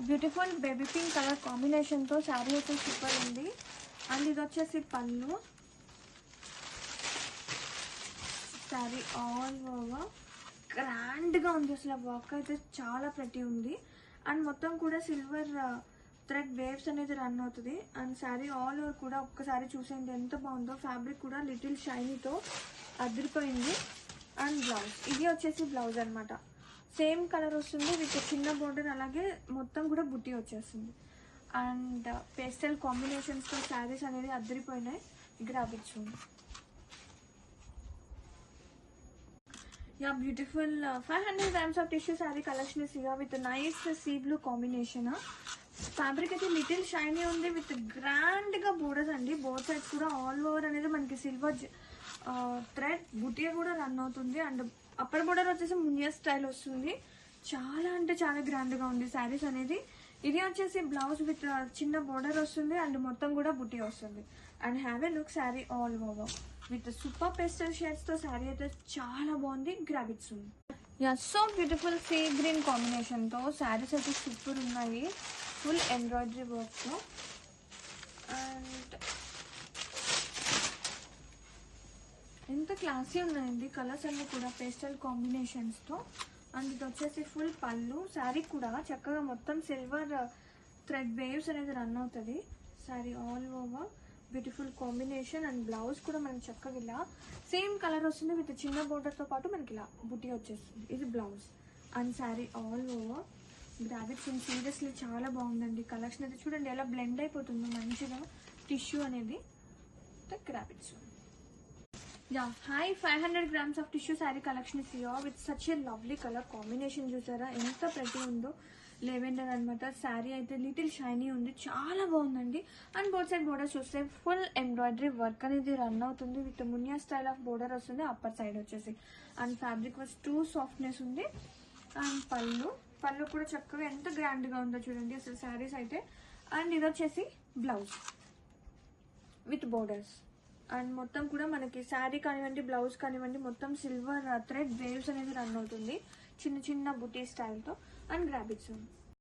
Beautiful baby pink colour కాంబినేషన్తో శారీ అయితే super ఉంది. అండ్ ఇది వచ్చేసి పళ్ళు. శారీ ఆల్ ఓవర్ గ్రాండ్గా ఉంది. అసలు వర్క్ అయితే చాలా ప్రతి ఉంది. అండ్ మొత్తం కూడా సిల్వర్ థ్రెడ్ వేవ్స్ అనేది రన్ అవుతుంది. అండ్ శారీ ఆల్ ఓవర్ కూడా ఒక్కసారి చూసేయండి ఎంత బాగుందో. ఫ్యాబ్రిక్ కూడా లిటిల్ షైనీతో అదిరిపోయింది. అండ్ బ్లౌజ్, ఇది వచ్చేసి బ్లౌజ్ అనమాట. సేమ్ కలర్ వస్తుంది విత్ చిన్న బోర్డర్, అలాగే మొత్తం కూడా బుట్టి వచ్చేస్తుంది. అండ్ పేస్టల్ కాంబినేషన్స్తో శారీస్ అనేది అదిరిపోయినాయి. గ్రాబ్ చూడండి. Beautiful 500 grams of tissue saree collection is here with a nice sea blue combination. Fabric అయితే లిటిల్ షైనీ ఉంది విత్ గ్రాండ్ గా బోర్డర్స్ అండి. బోర్డ్ సైడ్స్ కూడా ఆల్ ఓవర్ అనేది మనకి సిల్వర్ థ్రెడ్ బుటీ కూడా రన్ అవుతుంది. అండ్ అప్పర్ బోర్డర్ వచ్చేసి మునియా స్టైల్ వస్తుంది. చాలా అంటే చాలా గ్రాండ్ గా ఉంది శారీస్ అనేది. ఇది వచ్చేసి బ్లౌజ్ విత్ చిన్న బోర్డర్ వస్తుంది అండ్ మొత్తం కూడా బుటీ వస్తుంది. And have a look sari all over with super pastel shades తో శారీ అయితే చాలా బాగుంది. గ్రాబిట్స్ ఉంది. So beautiful sea green combination తో శారీస్ అయితే సూపర్ ఉన్నాయి. ఫుల్ ఎంబ్రాయిడరీ వర్క్ తో. అండ్ ఎంత క్లాసీ ఉన్నాయండి కలర్స్ అన్ని కూడా పేస్టల్ కాంబినేషన్స్ తో. అండ్ ఇది వచ్చేసి ఫుల్ పళ్ళు. శారీ కూడా చక్కగా మొత్తం సిల్వర్ థ్రెడ్ వేవ్స్ అనేది రన్ అవుతుంది. Sari all over beautiful combination. And blouse కూడా మనకి చక్కగా ఇలా సేమ్ కలర్ వస్తుంది విత్ చిన్న బోర్డర్ తో పాటు మనకి ఇలా బుటీ వచ్చేస్తుంది. ఇది blouse. And sari all over Grabits. Seriously చాలా బాగుందండి కలెక్షన్ అయితే. చూడండి ఎలా బ్లెండ్ అయిపోతుందో మంచిగా టిష్యూ అనేది. Grabits. Hi 500 grams of tissue saree collection is here with such a lovely color combination. చూసారా ఎంత ప్రతి ఉందో. లెవెండర్ అనమాట. శారీ అయితే లిటిల్ షైనీ ఉంది. చాలా బాగుందండి. అండ్ బోత్ సైడ్ బోర్డర్ చూస్తే ఫుల్ ఎంబ్రాయిడరీ వర్క్ అనేది రన్ అవుతుంది with Muniya style of border వస్తుంది అప్పర్ సైడ్ వచ్చేసి. And fabric was two softness ఉంది. అండ్ పళ్ళు కూడా చక్కగా ఎంత గ్రాండ్ గా ఉందో చూడండి అసలు శారీస్ అయితే. అండ్ ఇది వచ్చేసి బ్లౌజ్ విత్ బోర్డర్స్. అండ్ మొత్తం కూడా మనకి శారీ కానివ్వండి బ్లౌజ్ కానివ్వండి మొత్తం సిల్వర్ థ్రెడ్ వేవ్స్ అనేది రన్ అవుతుంది చిన్న చిన్న బుటీ స్టైల్తో. అండ్ గ్రాబిట్స్.